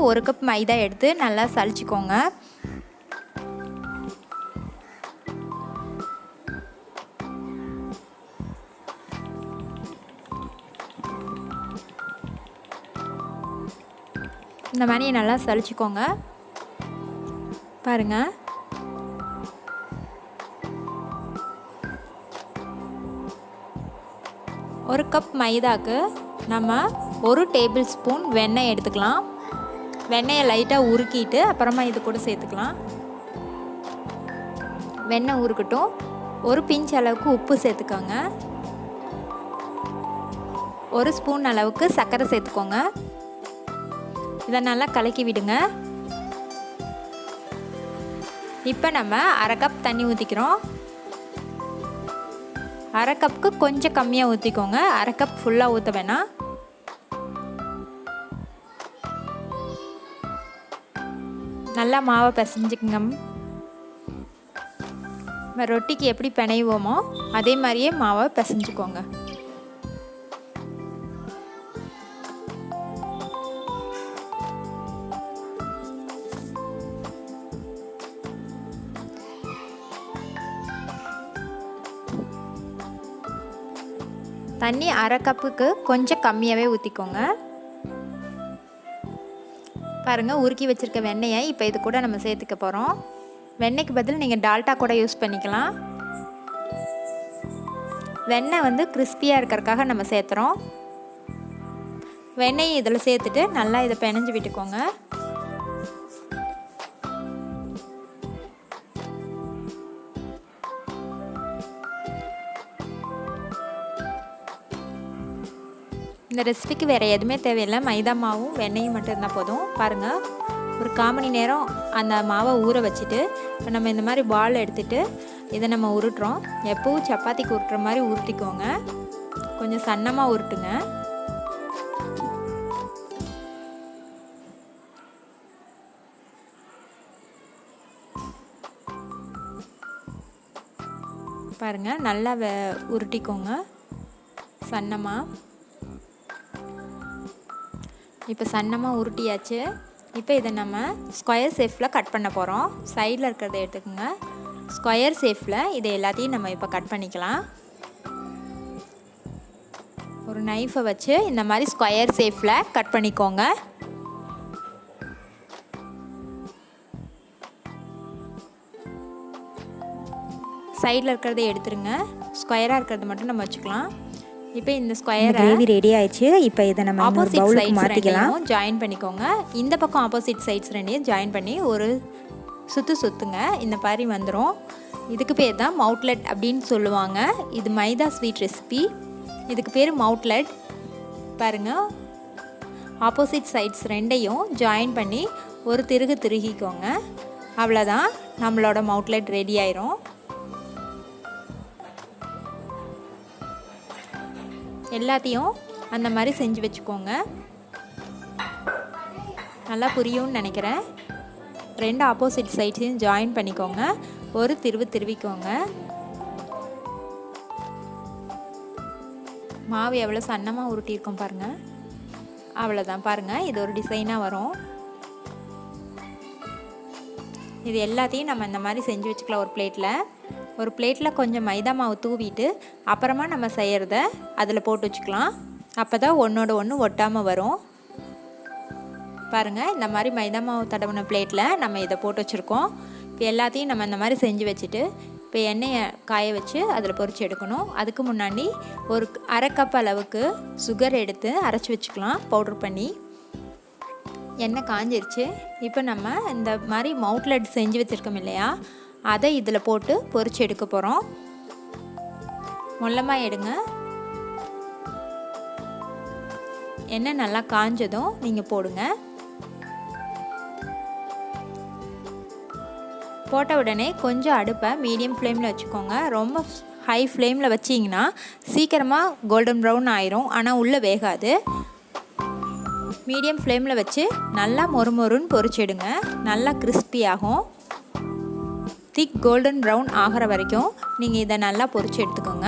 1 cup மைதா எடுத்து நல்லா சலிச்சுக்கோங்க. இந்த மாதிரி நல்லா சலிச்சுக்கோங்க. பாருங்க, ஒரு கப் மைதாக்கு நம்ம 1 டேபிள் ஸ்பூன் வெண்ணெய் எடுத்துக்கலாம். வெண்ணெயை லைட்டாக உருக்கிட்டு அப்புறமா இது கூட சேர்த்துக்கலாம். வெண்ணெய் உருக்கட்டும். 1 பிஞ்ச் அளவுக்கு உப்பு சேர்த்துக்கோங்க. 1 ஸ்பூன் அளவுக்கு சர்க்கரை சேர்த்துக்கோங்க. இதை நல்லா கலக்கி விடுங்க. இப்போ நம்ம 1/2 கப் தண்ணி ஊற்றிக்கிறோம். 1/2 கப்புக்கு கொஞ்சம் கம்மியாக ஊற்றிக்கோங்க. 1/2 கப் ஃபுல்லாக ஊற்ற வேணாம். நல்லா மாவை பிசைஞ்சுக்குங்க. நம்ம ரொட்டிக்கு எப்படி பிணைவோமோ அதே மாதிரியே மாவை பிசைஞ்சுக்கோங்க. தண்ணி 1/2 கப்புக்கு கொஞ்சம் கம்மியாகவே ஊற்றிக்கோங்க. பாருங்கள், உருக்கி வச்சுருக்க வெண்ணெயை இப்போ இது கூட நம்ம சேர்த்துக்க போகிறோம். வெண்ணெய்க்கு பதில் நீங்கள் டால்டா கூட யூஸ் பண்ணிக்கலாம். வெண்ணெய் வந்து கிறிஸ்பியாக இருக்கிறதுக்காக நம்ம சேர்த்துறோம். வெண்ணெயை இதில் சேர்த்துட்டு நல்லா இதை பிணைஞ்சு விட்டுக்கோங்க. இந்த ரெசிபிக்கு வேறு எதுவுமே தேவையில்லை. மைதா மாவும் வெண்ணெயும் மட்டும் இருந்தால் போதும். பாருங்கள், ஒரு 1/4 மணி நேரம் அந்த மாவை ஊற வச்சுட்டு இப்போ நம்ம இந்த மாதிரி பால் எடுத்துகிட்டு இதை நம்ம உருட்டுறோம். எப்போவும் சப்பாத்திக்கு உருட்டுற மாதிரி உருட்டிக்கோங்க. கொஞ்சம் சன்னமாக உருட்டுங்க. பாருங்கள், நல்லா உருட்டிக்கோங்க சன்னமாக. இப்போ சன்னமாக உருட்டியாச்சு. இப்போ இதை நம்ம ஸ்கொயர் ஷேப்பில் கட் பண்ண போகிறோம். சைடில் இருக்கிறத எடுத்துக்கோங்க. ஸ்கொயர் ஷேப்பில் இதை எல்லாத்தையும் நம்ம இப்போ கட் பண்ணிக்கலாம். ஒரு நைஃபை வச்சு இந்த மாதிரி ஸ்கொயர் ஷேப்பில் கட் பண்ணிக்கோங்க. சைடில் இருக்கிறத எடுத்துருங்க. ஸ்கொயராக இருக்கிறது மட்டும் நம்ம வச்சுக்கலாம். இப்போ இந்த ஸ்கொயர் கிரேவி ரெடி ஆயிடுச்சு. இப்போ இதை நம்ம ஆப்போசிட் பவுலுக்கு மாற்றிக்கலாம். ஜாயின் பண்ணிக்கோங்க. இந்த பக்கம் ஆப்போசிட் சைட்ஸ் ரெண்டையும் ஜாயின் பண்ணி ஒரு சுற்றுங்க. இந்த மாதிரி வந்துடும். இதுக்கு பேர் தான் மவுட்லெட் அப்படின்னு சொல்லுவாங்க. இது மைதா ஸ்வீட் ரெசிபி. இதுக்கு பேர் மவுட்லெட். பாருங்கள், ஆப்போசிட் சைட்ஸ் ரெண்டையும் ஜாயின் பண்ணி ஒரு திருகிக்கோங்க. அவ்வளோதான், நம்மளோட மவுட்லெட் ரெடி ஆயிரும். எல்லாத்தையும் அந்த மாதிரி செஞ்சு வச்சுக்கோங்க. நல்லா புரியும்னு நினைக்கிறேன். 2 ஆப்போசிட் சைட்ஸையும் ஜாயின் பண்ணிக்கோங்க. ஒரு திருவிக்கோங்க. மாவு எவ்வளோ சன்னமாக உருட்டியிருக்கோம் பாருங்கள். அவ்வளோதான். பாருங்கள், இது ஒரு டிசைனாக வரும். இது எல்லாத்தையும் நம்ம இந்த மாதிரி செஞ்சு வச்சுக்கலாம். ஒரு பிளேட்டில் கொஞ்சம் மைதா மாவு தூவிட்டு அப்புறமா நம்ம செய்கிறத அதில் போட்டு வச்சுக்கலாம். அப்போ தான் ஒன்றோட ஒன்று ஒட்டாமல் வரும். பாருங்கள், இந்த மாதிரி மைதா மாவு தடவின பிளேட்டில் நம்ம இதை போட்டு வச்சுருக்கோம். இப்போ எல்லாத்தையும் நம்ம இந்த மாதிரி செஞ்சு வச்சுட்டு இப்போ எண்ணெயை காய வச்சு அதில் பொரிச்சு எடுக்கணும். அதுக்கு முன்னாடி ஒரு 1/2 கப் அளவுக்கு சுகர் எடுத்து அரைச்சி வச்சுக்கலாம் பவுட்ரு பண்ணி. எண்ணெய் காஞ்சிருச்சு. இப்போ நம்ம இந்த மாதிரி மவுட்லெட் செஞ்சு வச்சுருக்கோம் இல்லையா, அதை இதில் போட்டு பொரிச்சு எடுக்க போகிறோம். மொல்லமாக எடுங்க. எண்ணெய் நல்லா காஞ்சதும் நீங்கள் போடுங்க. போட்ட உடனே கொஞ்சம் அடுப்பை மீடியம் ஃப்ளேமில் வச்சுக்கோங்க. ரொம்ப ஹை ஃப்ளேமில் வச்சிங்கன்னா சீக்கிரமாக கோல்டன் ப்ரௌன் ஆயிரும், ஆனால் உள்ளே வேகாது. மீடியம் ஃப்ளேமில் வச்சு நல்லா மொறுமொறுன்னு பொரிச்சிடுங்க. நல்லா கிறிஸ்பி ஆகும். திக் கோல்டன் ப்ரௌன் ஆகிற வரைக்கும் நீங்கள் இதை நல்லா பொரிச்சு எடுத்துக்கோங்க.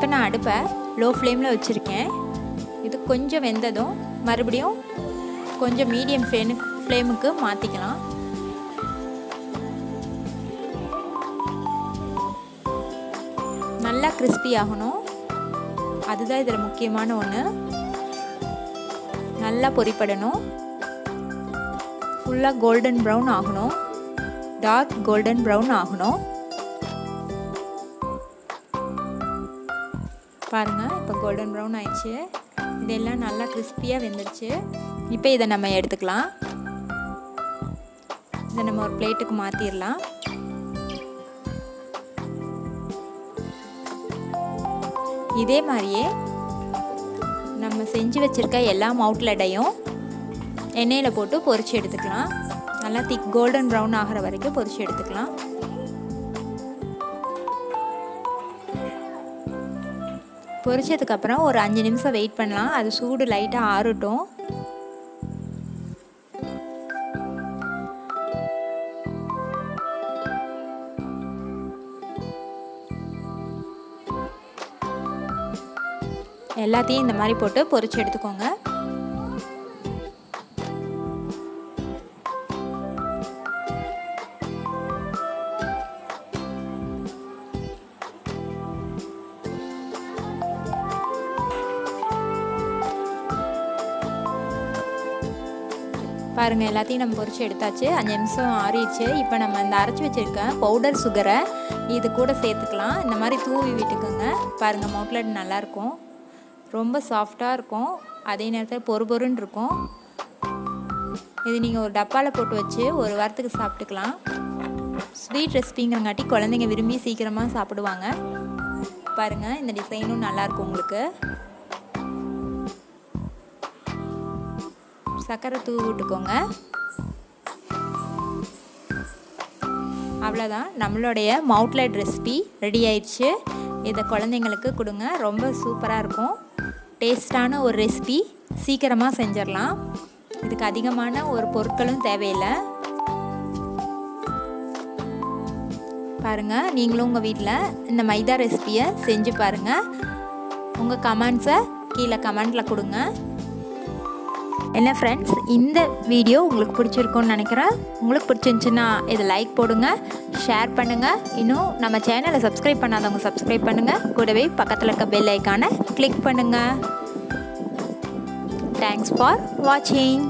இப்போ நான் அடுப்பை லோ ஃப்ளேமில் வச்சுருக்கேன். இது கொஞ்சம் வெந்ததும் மறுபடியும் கொஞ்சம் மீடியம் ஃப்ளேமுக்கு மாற்றிக்கலாம். நல்லா கிறிஸ்பி ஆகணும், அதுதான் இதில் முக்கியமான ஒன்று. நல்லா பொரிப்படணும், ஃபுல்லாக கோல்டன் ப்ரௌன் ஆகணும், டார்க் கோல்டன் ப்ரௌன் ஆகணும். பாருங்கள், இப்போ கோல்டன் ப்ரௌன் ஆயிடுச்சு. இதெல்லாம் நல்லா கிறிஸ்பியாக வெந்துடுச்சு. இப்போ இதை நம்ம எடுத்துக்கலாம். இதை நம்ம ஒரு பிளேட்டுக்கு மாற்றிடலாம். இதே மாதிரியே நம்ம செஞ்சு வச்சுருக்க எல்லா அவுட்லெட்டையும் எண்ணெயில் போட்டு பொரிச்சு எடுத்துக்கலாம். நல்லா திக் கோல்டன் ப்ரௌன் ஆகிற வரைக்கும் பொரிச்சு எடுத்துக்கலாம். பொரிச்சதுக்கப்புறம் ஒரு 5 நிமிஷம் வெயிட் பண்ணலாம். அது சூடு லைட்டாக ஆறட்டும். எல்லாத்தையும் இந்த மாதிரி போட்டு பொரிச்சு எடுத்துக்கோங்க. பாருங்கள், எல்லாத்தையும் நம்ம பொரிச்சு எடுத்தாச்சு. 5 நிமிஷம் ஆறிடுச்சு. இப்போ நம்ம இந்த அரைச்சி வச்சுருக்க பவுடர் சுகரை இது கூட சேர்த்துக்கலாம். இந்த மாதிரி தூவி விட்டுக்குங்க. பாருங்கள், அவுட்லெட் நல்லாயிருக்கும், ரொம்ப சாஃப்டாக இருக்கும், அதே நேரத்தில் பொறுன்னு இருக்கும். இது நீங்கள் ஒரு டப்பாவில் போட்டு வச்சு ஒரு வாரத்துக்கு சாப்பிட்டுக்கலாம். ஸ்வீட் ரெசிபிங்கிறங்காட்டி குழந்தைங்க விரும்பி சீக்கிரமாக சாப்பிடுவாங்க. பாருங்கள், இந்த டிசைனும் நல்லாயிருக்கும். உங்களுக்கு சர்க்கரை தூவி விட்டுக்கோங்க. அவ்வளோதான், நம்மளுடைய அவுட்லெட் ரெசிபி ரெடி ஆயிடுச்சு. இதை குழந்தைங்களுக்கு கொடுங்க, ரொம்ப சூப்பராக இருக்கும். டேஸ்டான ஒரு ரெசிபி, சீக்கிரமாக செஞ்சிடலாம். இதுக்கு அதிகமான ஒரு பொருட்களும் தேவையில்லை. பாருங்கள், நீங்களும் உங்கள் வீட்டில் இந்த மைதா ரெசிபியை செஞ்சு பாருங்கள். உங்கள் கமெண்ட்ஸை கீழே கமெண்ட்டில் கொடுங்க. என்ன ஃப்ரெண்ட்ஸ், இந்த வீடியோ உங்களுக்கு பிடிச்சிருக்குன்னு நினைக்கிறேன். உங்களுக்கு பிடிச்சிருந்துச்சுன்னா இதை லைக் போடுங்க, ஷேர் பண்ணுங்கள். இன்னும் நம்ம சேனலை சப்ஸ்கிரைப் பண்ணாதவங்க சப்ஸ்கிரைப் பண்ணுங்கள். கூடவே பக்கத்தில் இருக்க பெல் ஐக்கானை கிளிக் பண்ணுங்கள். தேங்க்ஸ் ஃபார் வாட்சிங்.